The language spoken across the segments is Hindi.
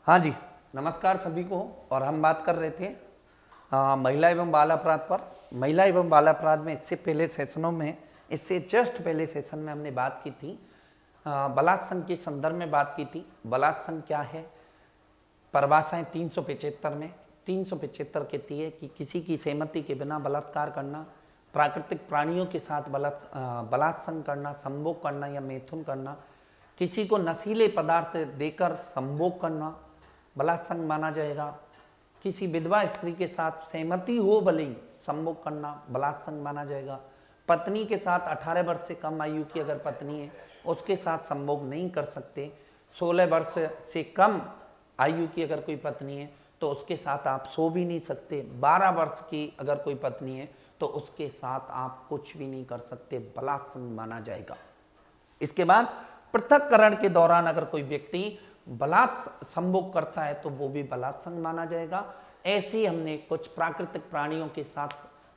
हाँ जी, नमस्कार सभी को। और हम बात कर रहे थे महिला एवं बाल अपराध पर। महिला एवं बाल अपराध में इससे पहले सेशनों में, इससे जस्ट पहले सेशन में हमने बात की थी बलात्संग के संदर्भ में बात की थी। बलात्संग क्या है, परिभाषाएं 375 में 375 कहती है कि किसी की सहमति के बिना बलात्कार करना, प्राकृतिक प्राणियों के साथ बलात्संग करना, संभोग करना या मैथुन करना, किसी को नशीले पदार्थ देकर संभोग करना बलात्संग माना जाएगा। किसी विधवा स्त्री के साथ सहमति हो भले ही संभोग करना बलात्संग माना जाएगा। पत्नी के साथ 18 वर्ष से कम आयु की अगर पत्नी है उसके साथ संभोग नहीं कर सकते। 16 वर्ष से कम आयु की अगर कोई पत्नी है तो उसके साथ आप सो भी नहीं सकते। 12 वर्ष की अगर कोई पत्नी है तो उसके साथ आप कुछ भी नहीं कर सकते, बलात्संग माना जाएगा। इसके बाद पृथक्करण के दौरान अगर कोई व्यक्ति बलात्संग संभोग करता है तो वो भी बलात्संग माना जाएगा। ऐसे ही हमने कुछ प्राकृतिक प्राणियों के साथ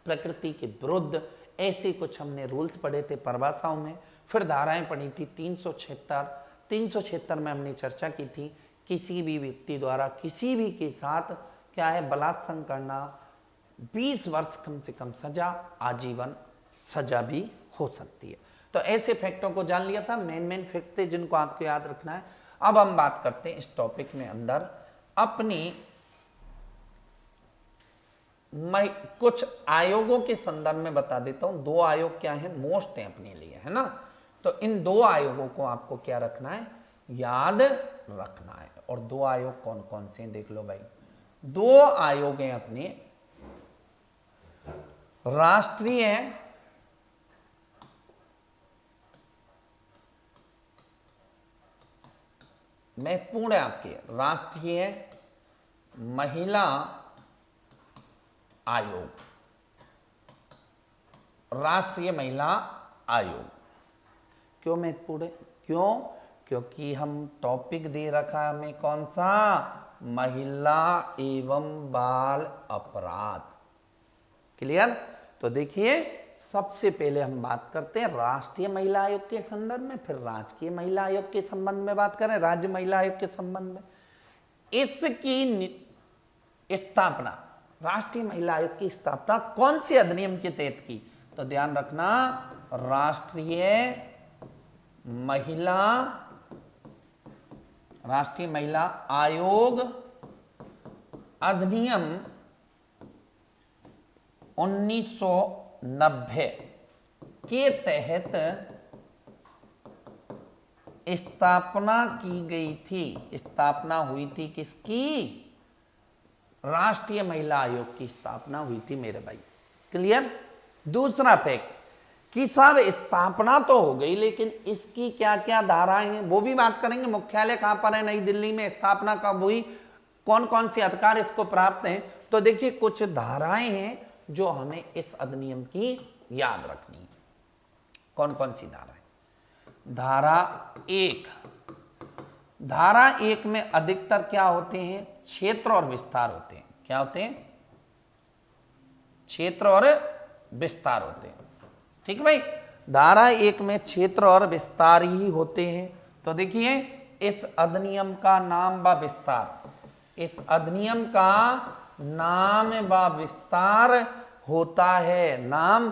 प्रकृति के विरुद्ध ऐसे कुछ हमने रूल्स पढ़े थे परिभाषाओं में। फिर धाराएं पढ़ी थी 376 में हमने चर्चा की थी किसी भी व्यक्ति द्वारा किसी भी के साथ क्या है बलात्संग करना 20 वर्ष कम से कम सजा, आजीवन सजा भी हो सकती है। तो ऐसे फैक्टों को जान लिया था, मेन फैक्ट थे जिनको आपको याद रखना है। अब हम बात करते हैं इस टॉपिक में अंदर अपनी मैं कुछ आयोगों के संदर्भ में बता देता हूं। 2 आयोग क्या है, मोस्ट है अपने लिए, है ना। तो इन 2 आयोगों को आपको क्या रखना है, याद रखना है। और 2 आयोग कौन कौन से हैं देख लो भाई। 2 आयोग हैं अपने, राष्ट्रीय महत्वपूर्ण है आपके, राष्ट्रीय महिला आयोग। राष्ट्रीय महिला आयोग क्यों महत्वपूर्ण है, क्यों? क्योंकि हम टॉपिक दे रखा है हमें कौन सा, महिला एवं बाल अपराध। क्लियर? तो देखिए सबसे पहले हम बात करते हैं राष्ट्रीय महिला आयोग के संदर्भ में, फिर राजकीय महिला आयोग के संबंध में बात करें, राज्य महिला आयोग के संबंध में। इसकी स्थापना, राष्ट्रीय महिला आयोग की स्थापना कौन से अधिनियम के तहत की, तो ध्यान रखना राष्ट्रीय महिला आयोग अधिनियम 1990 के तहत स्थापना की गई थी। स्थापना हुई थी किसकी, राष्ट्रीय महिला आयोग की स्थापना हुई थी मेरे भाई। क्लियर? दूसरा फैक्ट कि साहब स्थापना तो हो गई लेकिन इसकी क्या क्या धाराएं हैं वो भी बात करेंगे। मुख्यालय कहां पर है, नई दिल्ली में। स्थापना कब हुई, कौन कौन से अधिकार इसको प्राप्त हैं। तो देखिए कुछ धाराएं हैं जो हमें इस अधिनियम की याद रखनी है। कौन कौन सी धाराएं? धारा 1, धारा 1 में अधिकतर क्या होते हैं, क्षेत्र और विस्तार होते हैं। क्या होते हैं? क्षेत्र और विस्तार होते हैं। ठीक है भाई, धारा 1 में क्षेत्र और विस्तार ही होते हैं। तो देखिए इस अधिनियम का नाम व विस्तार, इस अधिनियम का नाम व विस्तार होता है। नाम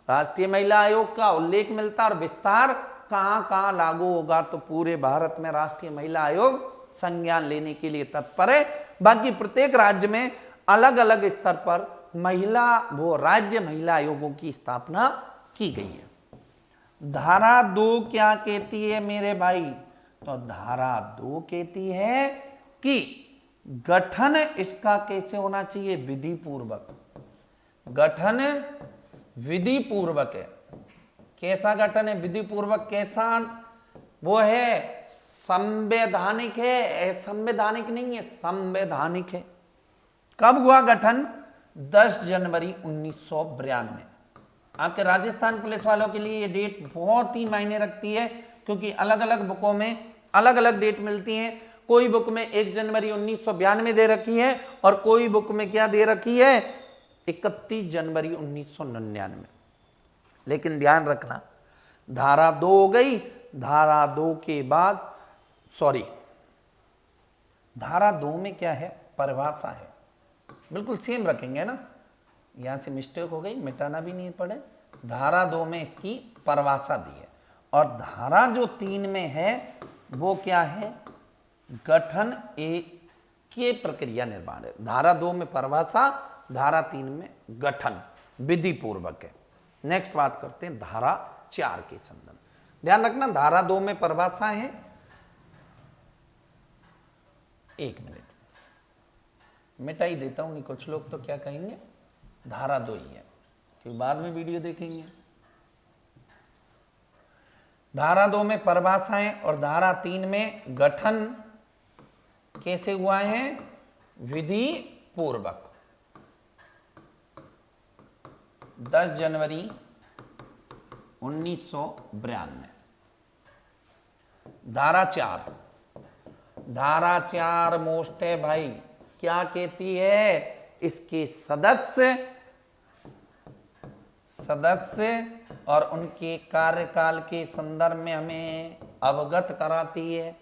राष्ट्रीय महिला आयोग का उल्लेख मिलता है और विस्तार कहां कहां लागू होगा, तो पूरे भारत में राष्ट्रीय महिला आयोग संज्ञान लेने के लिए तत्पर है। बाकी प्रत्येक राज्य में अलग अलग स्तर पर राज्य महिला आयोगों की स्थापना की गई है। धारा 2 क्या कहती है मेरे भाई, तो धारा 2 कहती है कि गठन इसका कैसे होना चाहिए, विधि पूर्वक। गठन विधि पूर्वक है। कैसा गठन है, विधि पूर्वक। कैसा? वो है संवैधानिक है, संवैधानिक नहीं है, संवैधानिक है। कब हुआ गठन? 10 जनवरी 1992। आपके राजस्थान पुलिस वालों के लिए ये डेट बहुत ही मायने रखती है क्योंकि अलग अलग बुकों में अलग अलग डेट मिलती हैं। कोई बुक में 1 जनवरी 1992 दे रखी है और कोई बुक में क्या दे रखी है, 31 जनवरी 1999। लेकिन ध्यान रखना धारा 2 हो गई, धारा 2 के बाद धारा 2 में क्या है, परिभाषा है, बिल्कुल सेम रखेंगे ना, यहां से मिस्टेक हो गई, मिटाना भी नहीं पड़े। धारा 2 में इसकी परिभाषा दी है, और धारा जो 3 में है वो क्या है, गठन एक के प्रक्रिया निर्माण है। धारा 2 में परिभाषा, धारा 3 में गठन विधि पूर्वक है। नेक्स्ट बात करते हैं धारा 4 के संदर्भ। ध्यान रखना, धारा 2 में परिभाषा है, एक मिनट मिटा ही देता हूं, नहीं कुछ लोग तो क्या कहेंगे धारा 2 ही है, क्योंकि बाद में वीडियो देखेंगे। धारा 2 में परिभाषा है और धारा 3 में गठन कैसे हुआ है, विधि पूर्वक। 10 जनवरी 1992। धारा 4, धारा 4 मोस्ट है भाई, क्या कहती है, इसके सदस्य और उनके कार्यकाल के संदर्भ में हमें अवगत कराती है।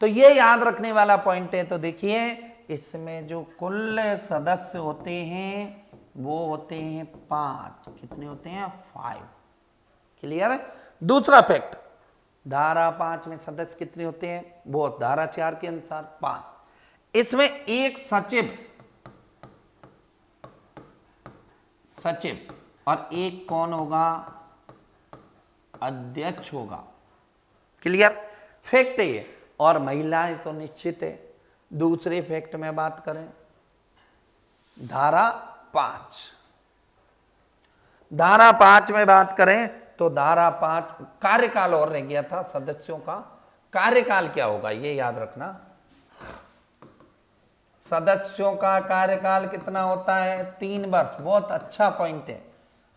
तो ये याद रखने वाला पॉइंट है। तो देखिए, इसमें जो कुल सदस्य होते हैं वो होते हैं 5, कितने होते हैं, 5। क्लियर है। दूसरा फैक्ट, धारा 5 में सदस्य कितने होते हैं, वो धारा 4 के अनुसार 5। इसमें एक सचिव और एक कौन होगा, अध्यक्ष होगा। क्लियर फैक्ट है ये। और महिलाएं तो निश्चित है। दूसरे फैक्ट में बात करें, धारा 5, धारा 5 में बात करें तो धारा 5 कार्यकाल और रह गया था, सदस्यों का कार्यकाल क्या होगा ये याद रखना। सदस्यों का कार्यकाल कितना होता है, 3 वर्ष। बहुत अच्छा पॉइंट है।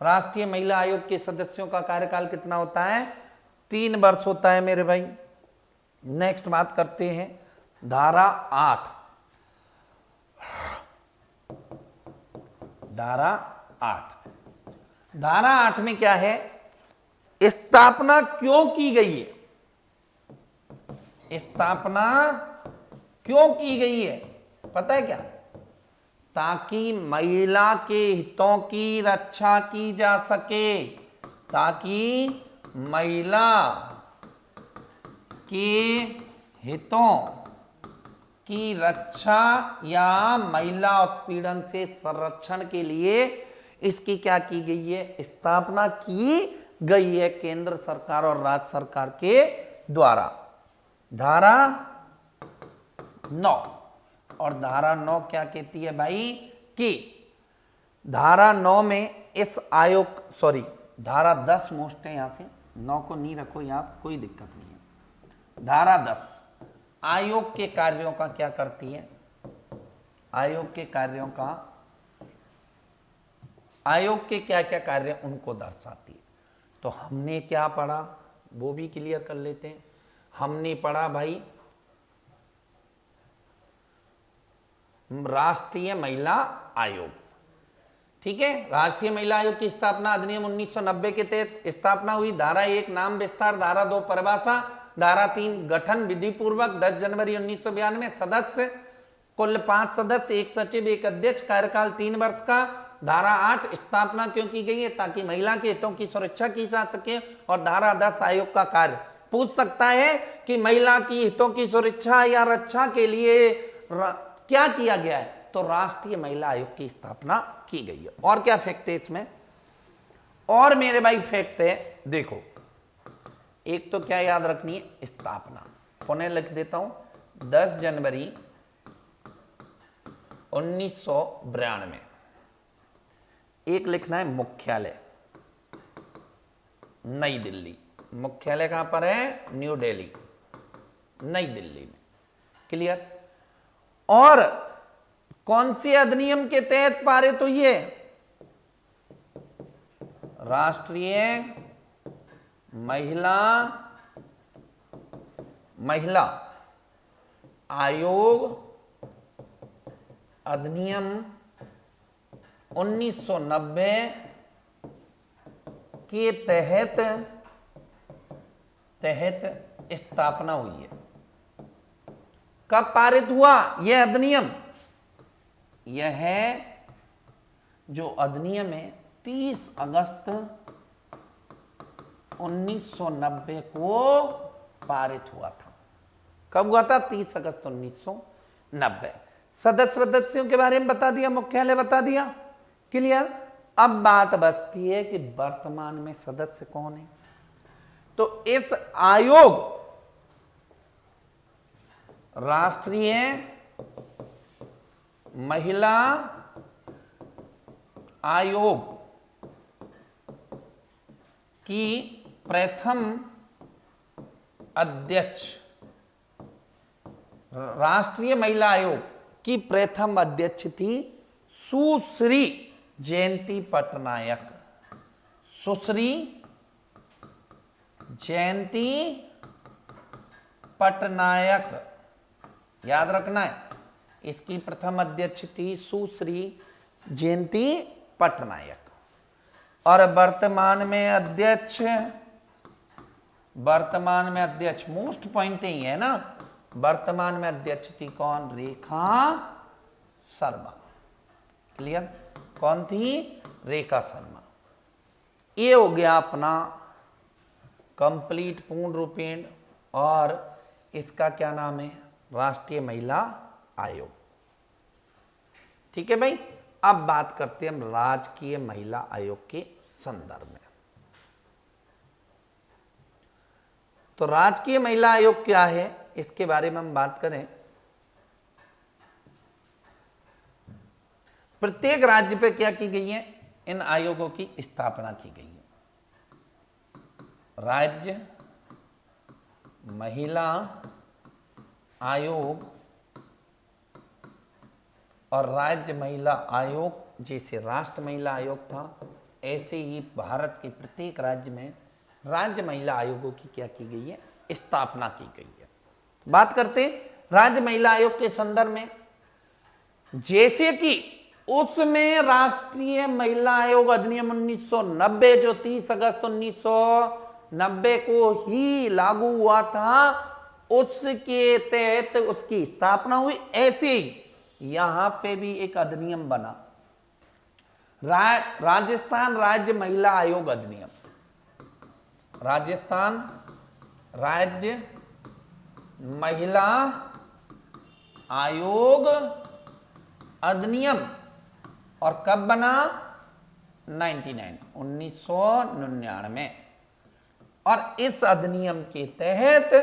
राष्ट्रीय महिला आयोग के सदस्यों का कार्यकाल कितना होता है, 3 वर्ष होता है मेरे भाई। नेक्स्ट बात करते हैं धारा 8। धारा 8, धारा 8 में क्या है, स्थापना क्यों की गई है, स्थापना क्यों की गई है, पता है क्या, ताकि महिला के हितों की रक्षा की जा सके, ताकि महिला के हितों की रक्षा या महिला उत्पीड़न से संरक्षण के लिए इसकी क्या की गई है, स्थापना की गई है केंद्र सरकार और राज्य सरकार के द्वारा। धारा 9, और धारा 9 क्या कहती है भाई, कि धारा 9 में इस आयोग, सॉरी धारा 10 मोस्ट है, यहां से 9 को नहीं रखो याद, कोई दिक्कत नहीं है। धारा 10 आयोग के कार्यों का क्या करती है, आयोग के कार्यों का, आयोग के क्या क्या कार्य उनको दर्शाती है। तो हमने क्या पढ़ा वो भी क्लियर कर लेते हैं। हमने पढ़ा भाई राष्ट्रीय महिला आयोग, ठीक है। राष्ट्रीय महिला आयोग की स्थापना अधिनियम 1990 के तहत स्थापना हुई। धारा 1 नाम विस्तार, धारा 2 परिभाषा, धारा 3 गठन विधि पूर्वक। 10 जनवरी 1992। सदस्य कुल 5 सदस्य, 1 सचिव, 1 अध्यक्ष, कार्यकाल 3 वर्ष का। धारा 8 स्थापना क्यों की गई है, ताकि महिला के हितों की सुरक्षा की जा सके। और धारा 10 आयोग का कार्य, पूछ सकता है कि महिला की हितों की सुरक्षा या रक्षा के लिए क्या किया गया है, तो राष्ट्रीय महिला आयोग की स्थापना की गई है। और क्या फैक्ट है इसमें, और मेरे भाई फैक्ट है, देखो एक तो क्या याद रखनी है, स्थापना, पुनः लिख देता हूं, 10 जनवरी 1992। एक लिखना है मुख्यालय, नई दिल्ली। मुख्यालय कहां पर है, न्यू दिल्ली, नई दिल्ली में। क्लियर। और कौन सी अधिनियम के तहत पारित हुई है, राष्ट्रीय महिला आयोग अधिनियम 1990 के तहत स्थापना हुई है। कब पारित हुआ यह अधिनियम? यह है जो अधिनियम है 30 अगस्त 1990 को पारित हुआ था। कब हुआ था? 30 अगस्त 1990। सदस्यों के बारे में बता दिया, मुख्यालय बता दिया, क्लियर। अब बात बचती है कि वर्तमान में सदस्य कौन है। तो इस आयोग, राष्ट्रीय महिला आयोग की प्रथम अध्यक्ष, राष्ट्रीय महिला आयोग की प्रथम अध्यक्ष थी सुश्री जयंती पटनायक। सुश्री जयंती पटनायक, याद रखना है, इसकी प्रथम अध्यक्ष थी सुश्री जयंती पटनायक। और वर्तमान में अध्यक्ष मोस्ट पॉइंट ही है ना, वर्तमान में अध्यक्ष थी कौन? रेखा शर्मा। क्लियर? कौन थी? रेखा शर्मा। ये हो गया अपना कंप्लीट, पूर्ण रूपेण। और इसका क्या नाम है? राष्ट्रीय महिला आयोग। ठीक है भाई। अब बात करते हैं हम राजकीय महिला आयोग के संदर्भ में। तो राजकीय महिला आयोग क्या है, इसके बारे में हम बात करें। प्रत्येक राज्य पे क्या की गई है? इन आयोगों की स्थापना की गई है। राज्य महिला आयोग और राज्य महिला आयोग, जैसे राष्ट्र महिला आयोग था, ऐसे ही भारत के प्रत्येक राज्य में राज्य महिला आयोगों की क्या की गई है? स्थापना की गई है। बात करते हैं राज्य महिला आयोग के संदर्भ में। जैसे कि उसमें राष्ट्रीय महिला आयोग अधिनियम 1990 जो 30 अगस्त 1990 को ही लागू हुआ था, उसके तहत उसकी स्थापना हुई। ऐसे ही यहां पे भी एक अधिनियम बना, राजस्थान राज्य महिला आयोग अधिनियम। राजस्थान राज्य महिला आयोग अधिनियम। और कब बना? 1999। और इस अधिनियम के तहत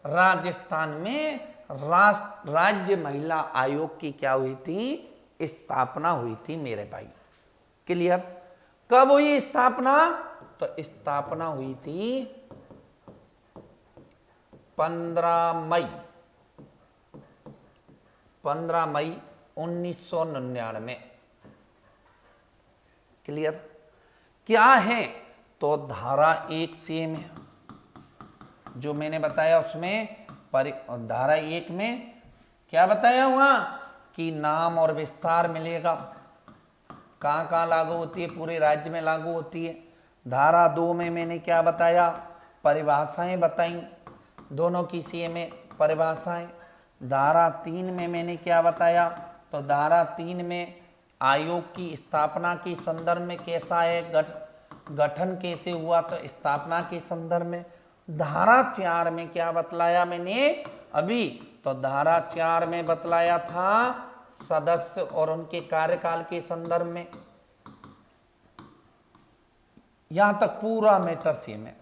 राजस्थान में राज्य महिला आयोग की क्या हुई थी? स्थापना हुई थी मेरे भाई। क्लियर? कब हुई स्थापना? तो स्थापना हुई थी 15 मई 1999। क्लियर? क्या है? तो धारा 1 सेम है जो मैंने बताया उसमें। धारा 1 में क्या बताया हुआ कि नाम और विस्तार मिलेगा। कहाँ कहाँ लागू होती है? पूरे राज्य में लागू होती है। धारा 2 में मैंने क्या बताया? परिभाषाएं बताई, दोनों की सेम है परिभाषाएं। धारा 3 में मैंने क्या बताया? तो धारा 3 में आयोग की स्थापना के संदर्भ में कैसा है, गठन कैसे हुआ, तो स्थापना के संदर्भ में। धारा 4 में क्या बतलाया मैंने अभी? तो धारा 4 में बतलाया था सदस्य और उनके कार्यकाल के संदर्भ में। यहां तक पूरा मैटर सेम है,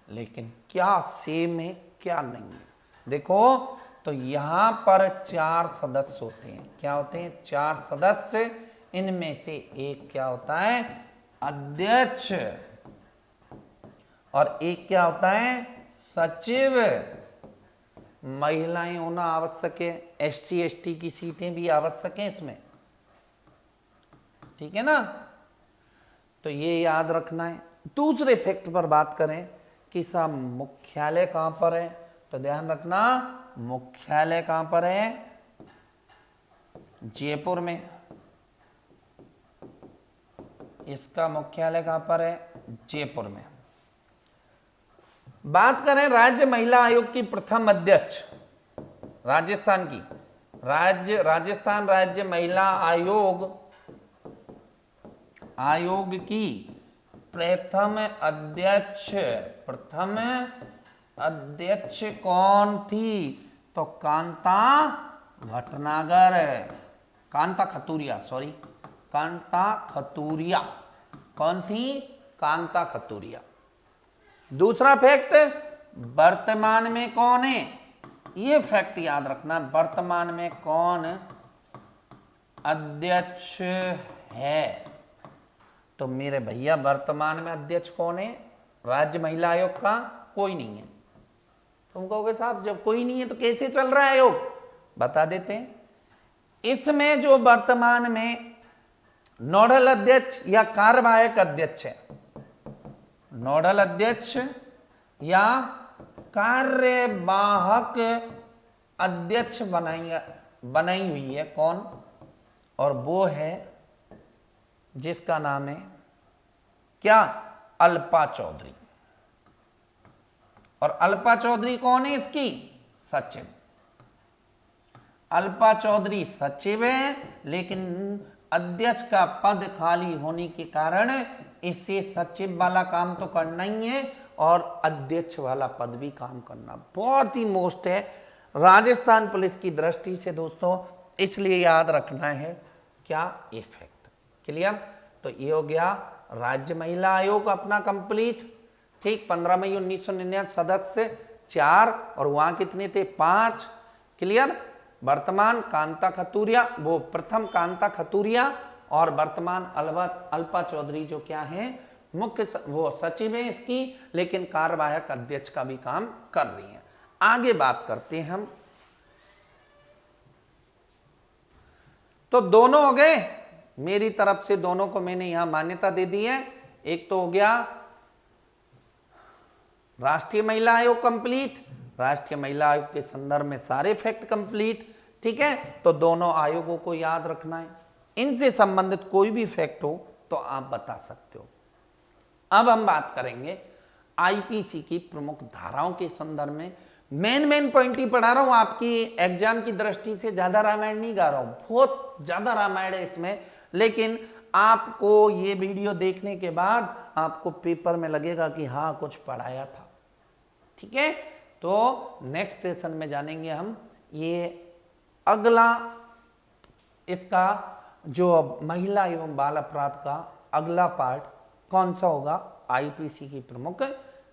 लेकिन क्या सेम है क्या नहीं है देखो। तो यहां पर 4 सदस्य होते हैं। क्या होते हैं? 4 सदस्य। इनमें से एक क्या होता है? अध्यक्ष। और एक क्या होता है? सचिव। महिलाएं होना आवश्यक है, SC ST की सीटें भी आवश्यक हैं इसमें। ठीक है ना? तो ये याद रखना है। दूसरे फैक्ट पर बात करें कि साहब मुख्यालय कहां पर है, तो ध्यान रखना मुख्यालय कहां पर है? जयपुर में। इसका मुख्यालय कहां पर है? जयपुर में। बात करें राज्य महिला आयोग की प्रथम अध्यक्ष, राजस्थान की राजस्थान राज्य महिला आयोग की प्रथम अध्यक्ष कौन थी? तो कांता भटनागर, कांता खतूरिया, सॉरी कांता खतूरिया। कौन थी? कांता खतूरिया। दूसरा फैक्ट, वर्तमान में कौन है? ये फैक्ट याद रखना, वर्तमान में कौन अध्यक्ष है? तो मेरे भैया वर्तमान में अध्यक्ष कौन है राज्य महिला आयोग का? कोई नहीं है। तुम कहोगे साहब जब कोई नहीं है तो कैसे चल रहा है आयोग? बता देते हैं। इसमें जो वर्तमान में नोडल अध्यक्ष या कार्यवाहक अध्यक्ष है, नोडल अध्यक्ष या कार्यवाहक अध्यक्ष बनाई हुई है कौन? और वो है जिसका नाम है क्या? अल्पा चौधरी। और अल्पा चौधरी कौन है इसकी? सचिव। अल्पा चौधरी सचिव है, लेकिन अध्यक्ष का पद खाली होने के कारण इसे सचिव वाला काम तो करना ही है और अध्यक्ष वाला पद भी काम करना बहुत ही मोस्ट है राजस्थान पुलिस की दृष्टि से दोस्तों, इसलिए याद रखना है क्या? इफेक्ट। क्लियर? तो ये हो गया राज्य महिला आयोग अपना कंप्लीट। ठीक, 15 मई 1999 सदस्य 4 और वहां कितने थे? 5। क्लियर? वर्तमान कांता खतूरिया, वो प्रथम कांता खतूरिया, और वर्तमान अल्पा चौधरी जो क्या है मुख्य वो सचिव है इसकी, लेकिन कार्यवाहक अध्यक्ष का भी काम कर रही है। आगे बात करते हैं हम। तो दोनों हो गए, मेरी तरफ से दोनों को मैंने यहां मान्यता दे दी है। एक तो हो गया राष्ट्रीय महिला आयोग कंप्लीट, राष्ट्रीय महिला आयोग के संदर्भ में सारे फैक्ट कंप्लीट। ठीक है, तो दोनों आयोगों को याद रखना है। इनसे संबंधित कोई भी फैक्ट हो तो आप बता सकते हो। अब हम बात करेंगे आईपीसी की प्रमुख धाराओं के संदर्भ में। मेन पॉइंट ही पढ़ा रहा हूं, आपकी एग्जाम की दृष्टि से ज्यादा रामायण नहीं गा रहा हूं, बहुत ज्यादा रामायण है इसमें, लेकिन आपको ये वीडियो देखने के बाद आपको पेपर में लगेगा कि हाँ कुछ पढ़ाया था। ठीक है, तो नेक्स्ट सेशन में जानेंगे हम ये अगला, इसका जो महिला एवं बाल अपराध का अगला पार्ट कौन सा होगा? आईपीसी की प्रमुख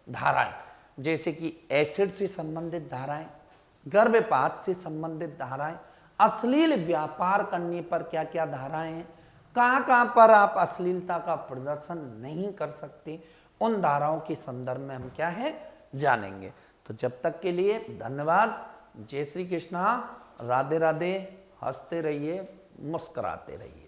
धाराएं, जैसे कि एसिड से संबंधित धाराएं, गर्भपात से संबंधित धाराएं, अश्लील व्यापार करने पर क्या क्या धाराएं हैं, कहां पर आप अश्लीलता का प्रदर्शन नहीं कर सकते, उन धाराओं के संदर्भ में हम क्या है जानेंगे। तो जब तक के लिए धन्यवाद। जय श्री कृष्णा, राधे राधे, हंसते रहिए, मुस्कुराते रहिए।